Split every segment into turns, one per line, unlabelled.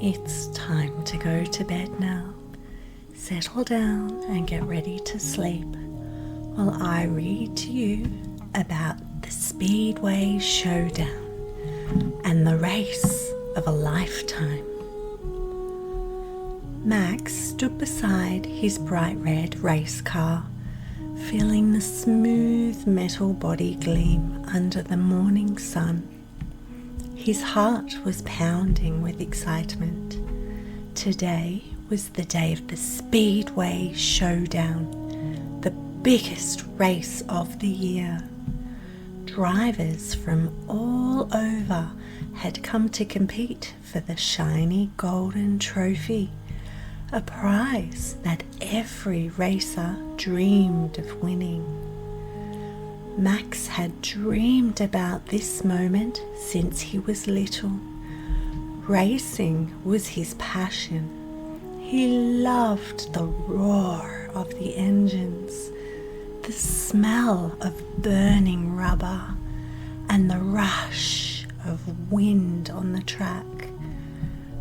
It's time to go to bed now. Settle down and get ready to sleep while I read to you about the Speedway Showdown and the race of a lifetime. Max stood beside his bright red race car, feeling the smooth metal body gleam under the morning sun. His heart was pounding with excitement. Today was the day of the Speedway Showdown, the biggest race of the year. Drivers from all over had come to compete for the shiny golden trophy, a prize that every racer dreamed of winning. Max had dreamed about this moment since he was little. Racing was his passion. He loved the roar of the engines, the smell of burning rubber, and the rush of wind on the track.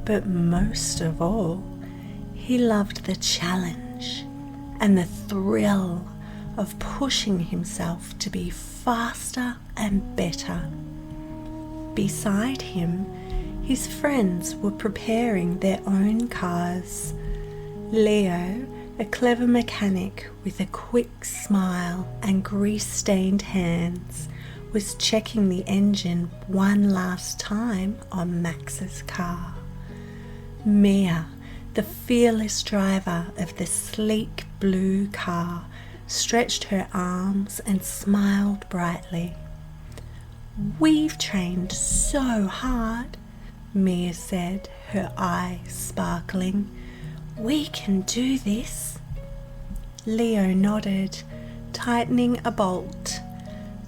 But most of all, he loved the challenge and the thrill of pushing himself to be faster and better. Beside him, his friends were preparing their own cars. Leo, a clever mechanic with a quick smile and grease-stained hands, was checking the engine one last time on Max's car. Mia, the fearless driver of the sleek blue car, stretched her arms and smiled brightly. "We've trained so hard," Mia said, her eyes sparkling. "We can do this." Leo nodded, tightening a bolt.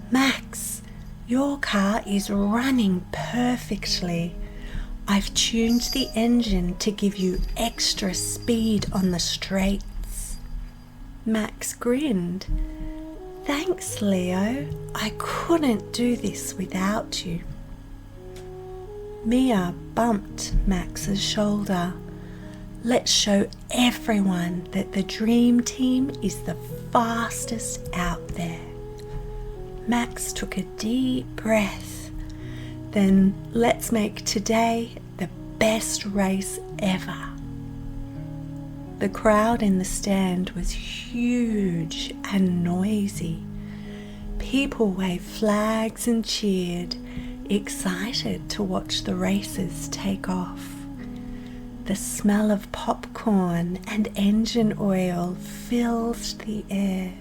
"Max, your car is running perfectly. I've tuned the engine to give you extra speed on the straights." Max grinned. "Thanks, Leo. I couldn't do this without you." Mia bumped Max's shoulder. "Let's show everyone that the Dream Team is the fastest out there." Max took a deep breath. "Then let's make today the best race ever." The crowd in the stand was huge and noisy. People waved flags and cheered, excited to watch the racers take off. The smell of popcorn and engine oil filled the air.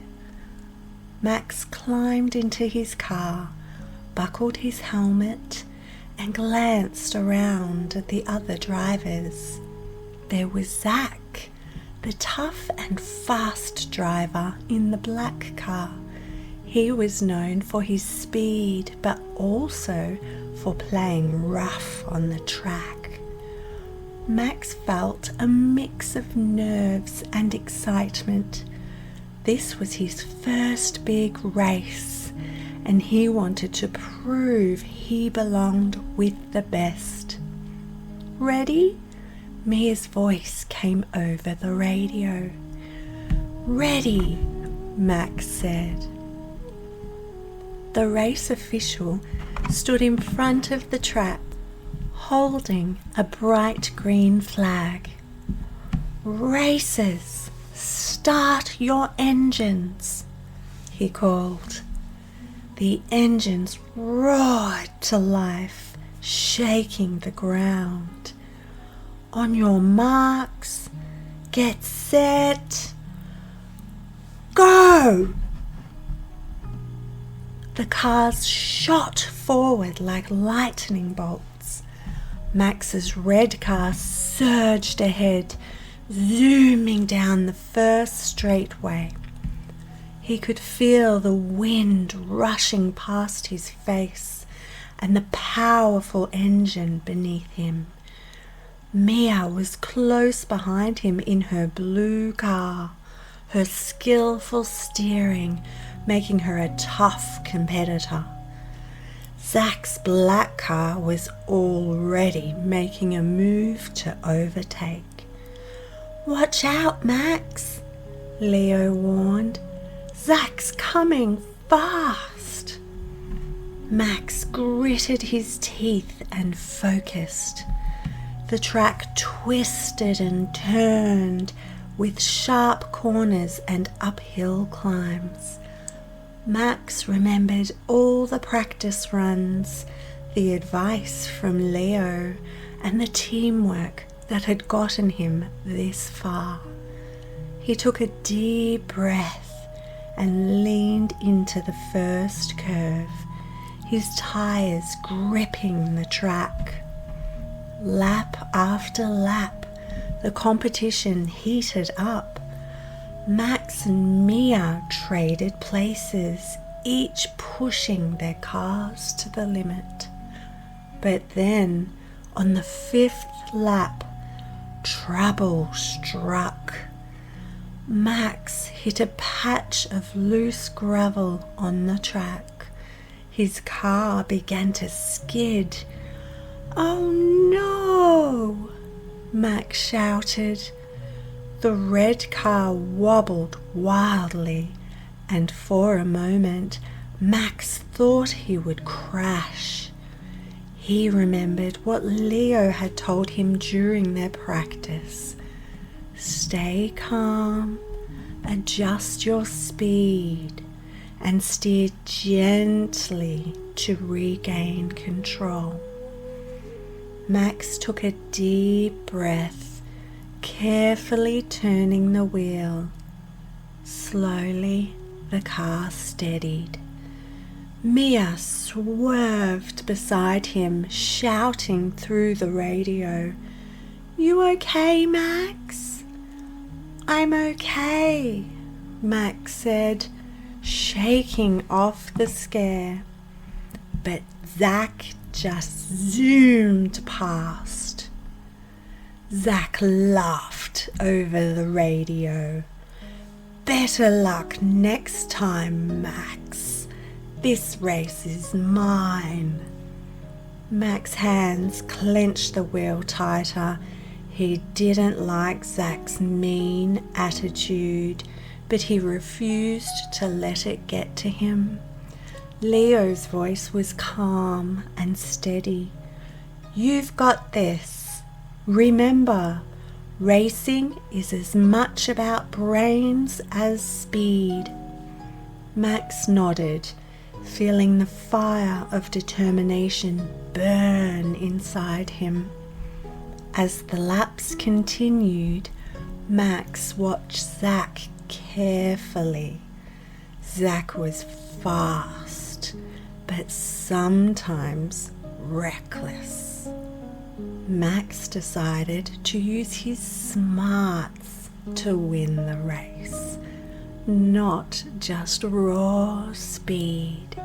Max climbed into his car, buckled his helmet, and glanced around at the other drivers. There was Zach, the tough and fast driver in the black car. He was known for his speed, but also for playing rough on the track. Max felt a mix of nerves and excitement. This was his first big race, and he wanted to prove he belonged with the best. "Ready?" Mia's voice came over the radio. "Ready," Max said. The race official stood in front of the track, holding a bright green flag. "Racers, start your engines," he called. The engines roared to life, shaking the ground. "On your marks, get set, go!" The cars shot forward like lightning bolts. Max's red car surged ahead, zooming down the first straightaway. He could feel the wind rushing past his face and the powerful engine beneath him. Mia was close behind him in her blue car, her skillful steering making her a tough competitor. Zach's black car was already making a move to overtake. "Watch out, Max," Leo warned. "Zach's coming fast." Max gritted his teeth and focused. The track twisted and turned with sharp corners and uphill climbs. Max remembered all the practice runs, the advice from Leo, and the teamwork that had gotten him this far. He took a deep breath and leaned into the first curve, his tires gripping the track. Lap after lap, the competition heated up. Max and Mia traded places, each pushing their cars to the limit. But then, on the 5th lap, trouble struck. Max hit a patch of loose gravel on the track. His car began to skid. "Oh no!" Max shouted. The red car wobbled wildly, and for a moment Max thought he would crash. He remembered what Leo had told him during their practice. Stay calm, adjust your speed, and steer gently to regain control. Max took a deep breath, carefully turning the wheel. Slowly, the car steadied. Mia swerved beside him, shouting through the radio, "You okay, Max?" "I'm okay," Max said, shaking off the scare. But Zach just zoomed past. Zach laughed over the radio. "Better luck next time, Max. This race is mine." Max's hands clenched the wheel tighter. He didn't like Zach's mean attitude, but he refused to let it get to him. Leo's voice was calm and steady. "You've got this. Remember, racing is as much about brains as speed." Max nodded, feeling the fire of determination burn inside him. As the laps continued, Max watched Zach carefully. Zach was fast, but sometimes reckless. Max decided to use his smarts to win the race, not just raw speed.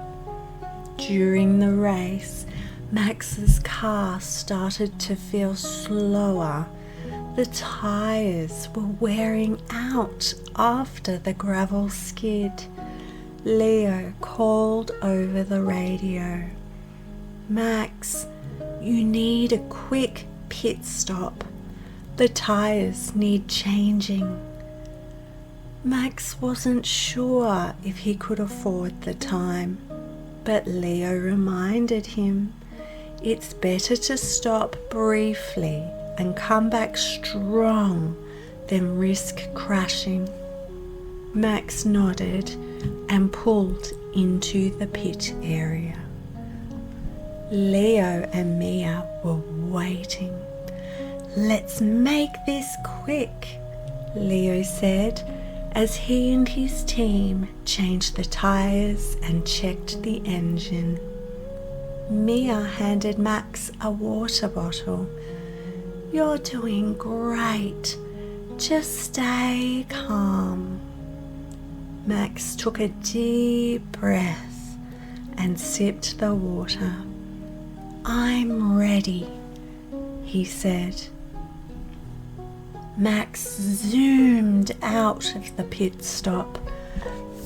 During the race, Max's car started to feel slower. The tires were wearing out after the gravel skid. Leo called over the radio, "Max, you need a quick pit stop. The tires need changing." Max wasn't sure if he could afford the time, but Leo reminded him it's better to stop briefly and come back strong than risk crashing. Max nodded and pulled into the pit area. Leo and Mia were waiting. "Let's make this quick," Leo said, as he and his team changed the tires and checked the engine. Mia handed Max a water bottle. "You're doing great. Just stay calm." Max took a deep breath and sipped the water. "I'm ready," he said. Max zoomed out of the pit stop,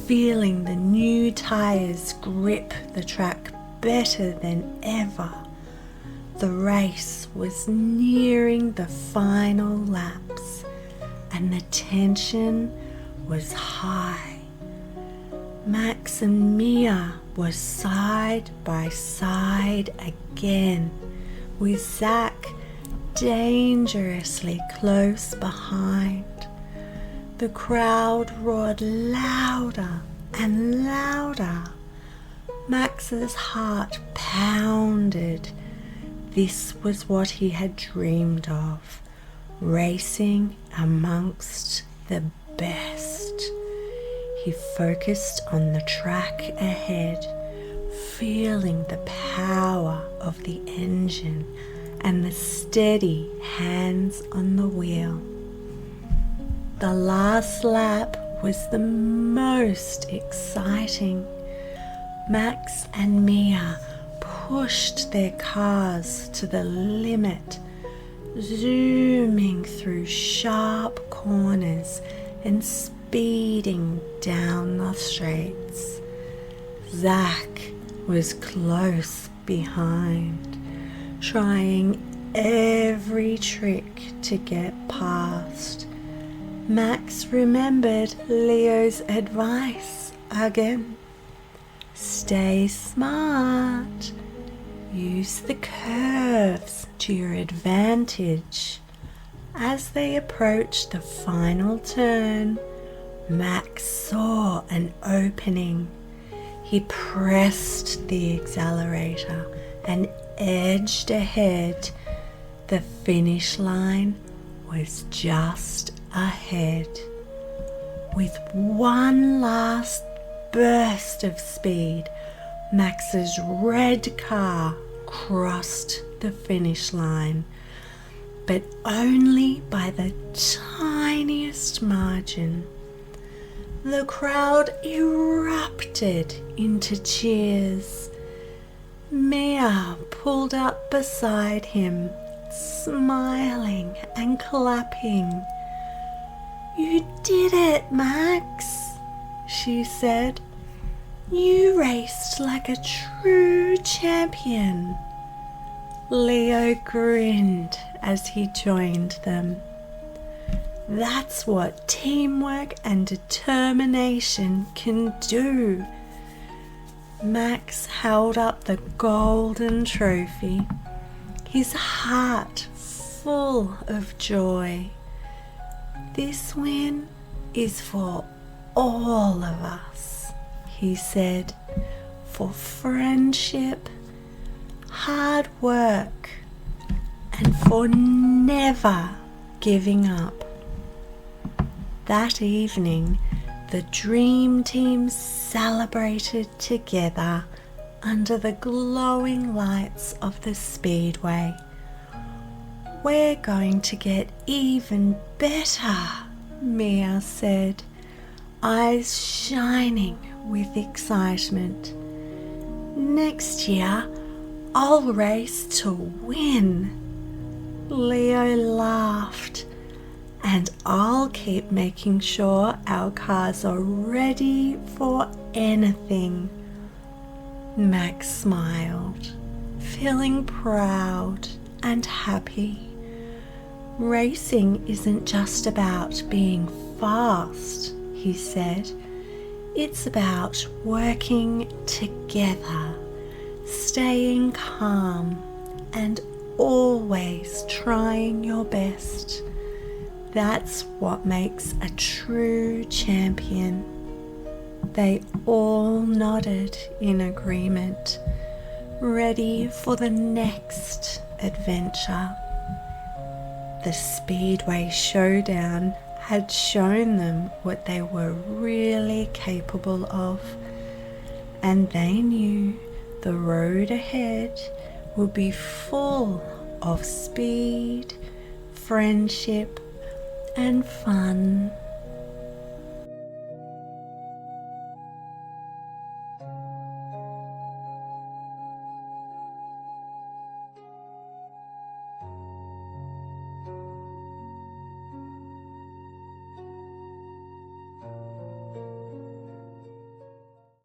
feeling the new tires grip the track better than ever. The race was nearing the final laps, and the tension was high. Max and Mia were side by side again, with Zach dangerously close behind. The crowd roared louder and louder. Max's heart pounded. This was what he had dreamed of, racing amongst the best. He focused on the track ahead, feeling the power of the engine and the steady hands on the wheel. The last lap was the most exciting. Max and Mia pushed their cars to the limit, zooming through sharp corners and speeding down the straights. Zach was close behind, trying every trick to get past. Max remembered Leo's advice again. Stay smart. Use the curves to your advantage. As they approached the final turn, Max saw an opening. He pressed the accelerator and edged ahead. The finish line was just ahead. With one last burst of speed, Max's red car crossed the finish line, but only by the tiniest margin. The crowd erupted into cheers. Mia pulled up beside him, smiling and clapping. "You did it, Max," she said. "You raced like a true champion." Leo grinned as he joined them. That's what teamwork and determination can do. Max held up the golden trophy, his heart full of joy. "This win is for all of us," he said, "for friendship, hard work, and for never giving up." That evening, the Dream Team celebrated together under the glowing lights of the Speedway. "We're going to get even better," Mia said, eyes shining with excitement. "Next year, I'll race to win." Leo laughed. "And I'll keep making sure our cars are ready for anything." Max smiled, feeling proud and happy. "Racing isn't just about being fast," he said. "It's about working together, staying calm, and always trying your best. That's what makes a true champion." They all nodded in agreement, ready for the next adventure. The Speedway Showdown had shown them what they were really capable of, and they knew the road ahead would be full of speed, friendship, and fun.